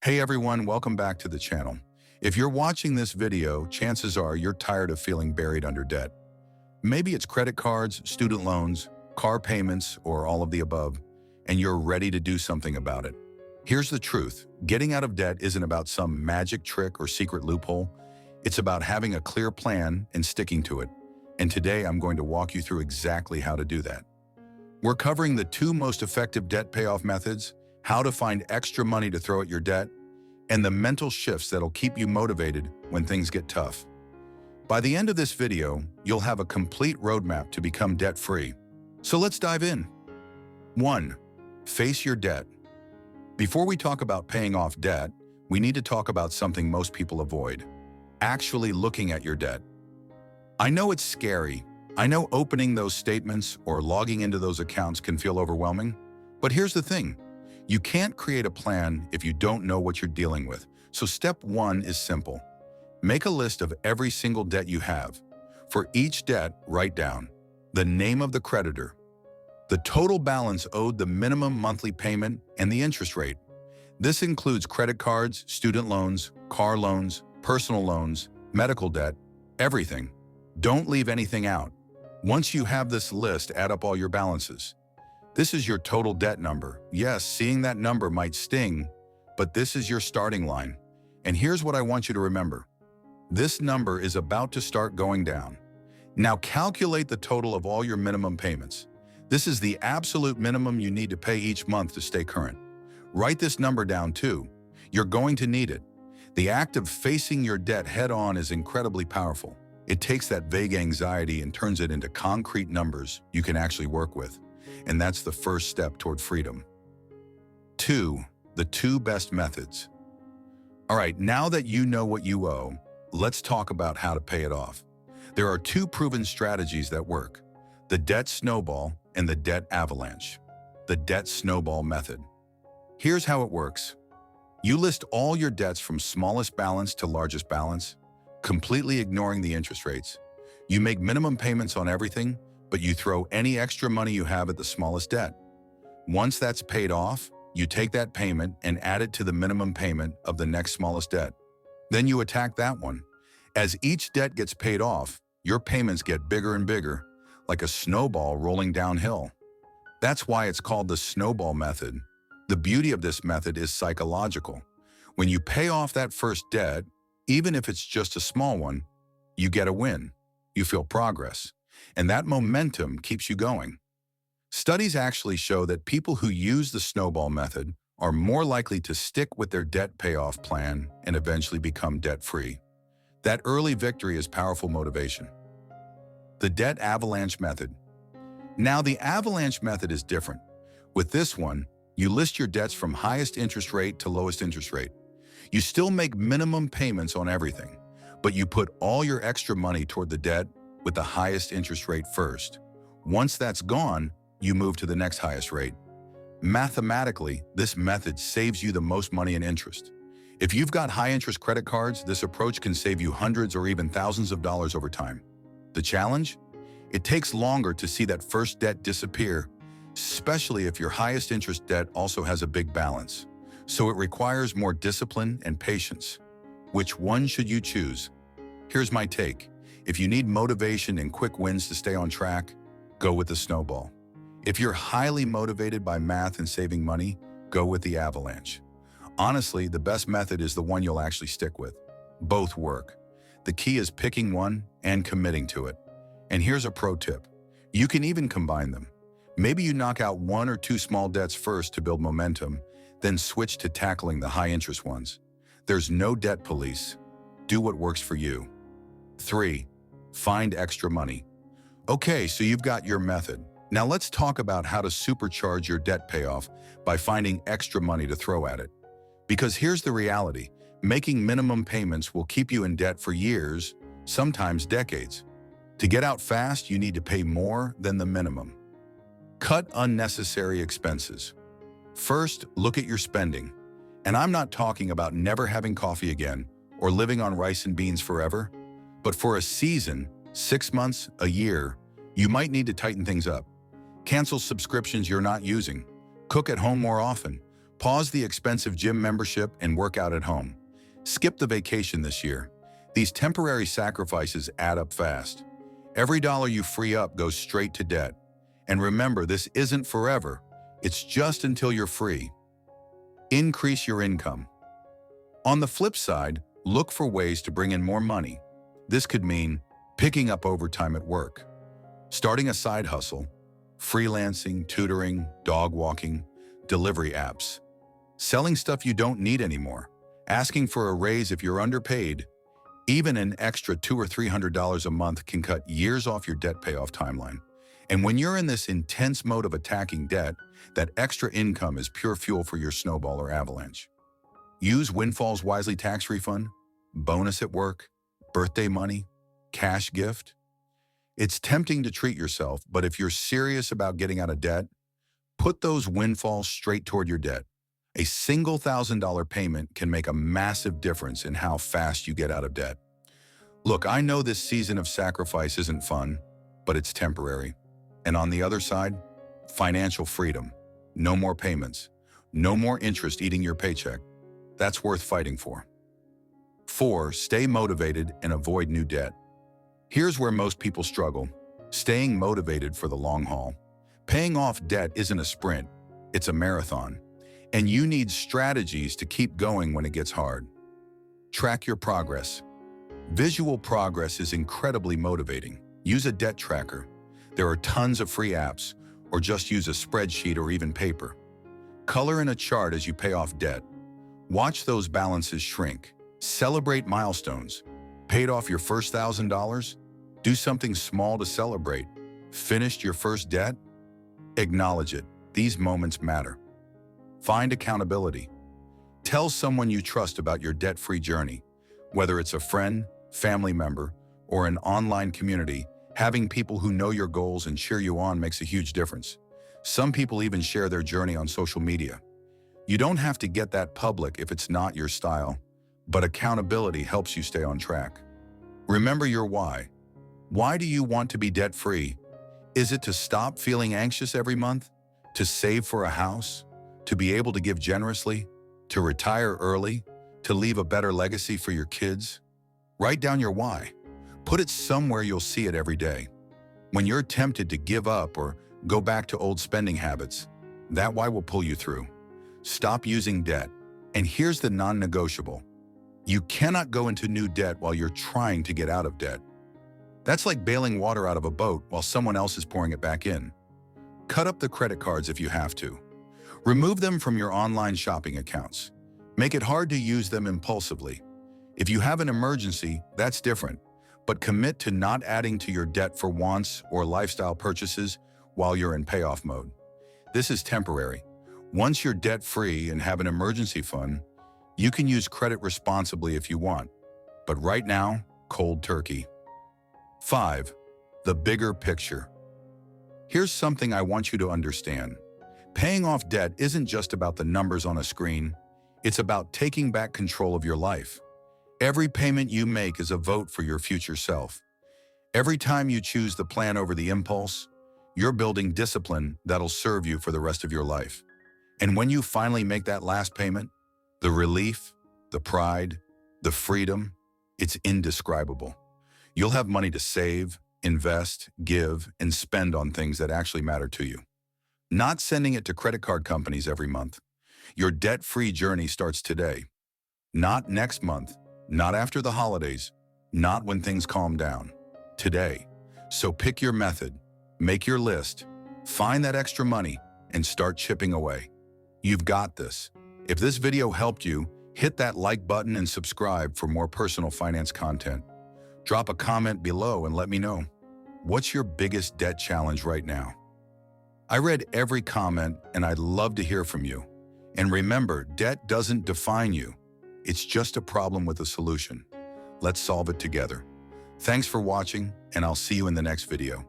Hey everyone, welcome back to the channel. If you're watching this video, chances are you're tired of feeling buried under debt. Maybe it's credit cards, student loans, car payments, or all of the above, and you're ready to do something about it. Here's the truth. Getting out of debt isn't about some magic trick or secret loophole. It's about having a clear plan and sticking to it. And today I'm going to walk you through exactly how to do that. We're covering the two most effective debt payoff methods, how to find extra money to throw at your debt, and the mental shifts that'll keep you motivated when things get tough. By the end of this video, you'll have a complete roadmap to become debt-free. So let's dive in. 1. Face your debt. Before we talk about paying off debt, we need to talk about something most people avoid: actually looking at your debt. I know it's scary. I know opening those statements or logging into those accounts can feel overwhelming, but here's the thing. You can't create a plan if you don't know what you're dealing with. So step 1 is simple. Make a list of every single debt you have. For each debt, write down the name of the creditor, the total balance owed, the minimum monthly payment, and the interest rate. This includes credit cards, student loans, car loans, personal loans, medical debt, everything. Don't leave anything out. Once you have this list, add up all your balances. This is your total debt number. Yes, seeing that number might sting, but this is your starting line. And here's what I want you to remember. This number is about to start going down. Now calculate the total of all your minimum payments. This is the absolute minimum you need to pay each month to stay current. Write this number down too. You're going to need it. The act of facing your debt head-on is incredibly powerful. It takes that vague anxiety and turns it into concrete numbers you can actually work with. And that's the first step toward freedom. 2. The two best methods. All right, now that you know what you owe, let's talk about how to pay it off. There are two proven strategies that work: the debt snowball and the debt avalanche. The debt snowball method. Here's how it works. You list all your debts from smallest balance to largest balance, completely ignoring the interest rates. You make minimum payments on everything, but you throw any extra money you have at the smallest debt. Once that's paid off, you take that payment and add it to the minimum payment of the next smallest debt. Then you attack that one. As each debt gets paid off, your payments get bigger and bigger, like a snowball rolling downhill. That's why it's called the snowball method. The beauty of this method is psychological. When you pay off that first debt, even if it's just a small one, you get a win. You feel progress. And that momentum keeps you going. Studies actually show that people who use the snowball method are more likely to stick with their debt payoff plan and eventually become debt-free. That early victory is powerful motivation. The debt avalanche method. Now, the avalanche method is different. With this one, you list your debts from highest interest rate to lowest interest rate. You still make minimum payments on everything, but you put all your extra money toward the debt with the highest interest rate first. Once that's gone, you move to the next highest rate. Mathematically, this method saves you the most money in interest. If you've got high-interest credit cards, this approach can save you hundreds or even thousands of dollars over time. The challenge? It takes longer to see that first debt disappear, especially if your highest interest debt also has a big balance. So it requires more discipline and patience. Which one should you choose? Here's my take. If you need motivation and quick wins to stay on track, go with the snowball. If you're highly motivated by math and saving money, go with the avalanche. Honestly, the best method is the one you'll actually stick with. Both work. The key is picking one and committing to it. And here's a pro tip. You can even combine them. Maybe you knock out one or two small debts first to build momentum, then switch to tackling the high-interest ones. There's no debt police. Do what works for you. 3. Find extra money. Okay, so you've got your method. Now let's talk about how to supercharge your debt payoff by finding extra money to throw at it. Because here's the reality. Making minimum payments will keep you in debt for years, sometimes decades. To get out fast, you need to pay more than the minimum. Cut unnecessary expenses. First, look at your spending. And I'm not talking about never having coffee again or living on rice and beans forever. But for a season, 6 months, a year, you might need to tighten things up. Cancel subscriptions you're not using. Cook at home more often. Pause the expensive gym membership and work out at home. Skip the vacation this year. These temporary sacrifices add up fast. Every dollar you free up goes straight to debt. And remember, this isn't forever. It's just until you're free. Increase your income. On the flip side, look for ways to bring in more money. This could mean picking up overtime at work, starting a side hustle, freelancing, tutoring, dog walking, delivery apps, selling stuff you don't need anymore, asking for a raise if you're underpaid. Even an extra $200 or $300 a month can cut years off your debt payoff timeline. And when you're in this intense mode of attacking debt, that extra income is pure fuel for your snowball or avalanche. Use windfalls wisely. Tax refund, bonus at work, birthday money, cash gift. It's tempting to treat yourself, but if you're serious about getting out of debt, put those windfalls straight toward your debt. A single $1,000 payment can make a massive difference in how fast you get out of debt. Look, I know this season of sacrifice isn't fun, but it's temporary. And on the other side, financial freedom. No more payments. No more interest eating your paycheck. That's worth fighting for. 4. Stay motivated and avoid new debt. Here's where most people struggle: staying motivated for the long haul. Paying off debt isn't a sprint, it's a marathon. And you need strategies to keep going when it gets hard. Track your progress. Visual progress is incredibly motivating. Use a debt tracker. There are tons of free apps, or just use a spreadsheet or even paper. Color in a chart as you pay off debt. Watch those balances shrink. Celebrate milestones. Paid off your first $1,000? Do something small to celebrate. Finished your first debt? Acknowledge it. These moments matter. Find accountability. Tell someone you trust about your debt-free journey. Whether it's a friend, family member, or an online community, having people who know your goals and cheer you on makes a huge difference. Some people even share their journey on social media. You don't have to get that public if it's not your style, but accountability helps you stay on track. Remember your why. Why do you want to be debt-free? Is it to stop feeling anxious every month? To save for a house? To be able to give generously? To retire early? To leave a better legacy for your kids? Write down your why. Put it somewhere you'll see it every day. When you're tempted to give up or go back to old spending habits, that why will pull you through. Stop using debt. And here's the non-negotiable. You cannot go into new debt while you're trying to get out of debt. That's like bailing water out of a boat while someone else is pouring it back in. Cut up the credit cards if you have to. Remove them from your online shopping accounts. Make it hard to use them impulsively. If you have an emergency, that's different, but commit to not adding to your debt for wants or lifestyle purchases while you're in payoff mode. This is temporary. Once you're debt-free and have an emergency fund, you can use credit responsibly if you want, but right now, cold turkey. 5. The bigger picture. Here's something I want you to understand. Paying off debt isn't just about the numbers on a screen. It's about taking back control of your life. Every payment you make is a vote for your future self. Every time you choose the plan over the impulse, you're building discipline that'll serve you for the rest of your life. And when you finally make that last payment, the relief, the pride, the freedom, it's indescribable. You'll have money to save, invest, give, and spend on things that actually matter to you. Not sending it to credit card companies every month. Your debt-free journey starts today. Not next month, not after the holidays, not when things calm down. Today. So pick your method, make your list, find that extra money, and start chipping away. You've got this. If this video helped you, hit that like button and subscribe for more personal finance content. Drop a comment below and let me know. What's your biggest debt challenge right now? I read every comment and I'd love to hear from you. And remember, debt doesn't define you. It's just a problem with a solution. Let's solve it together. Thanks for watching, and I'll see you in the next video.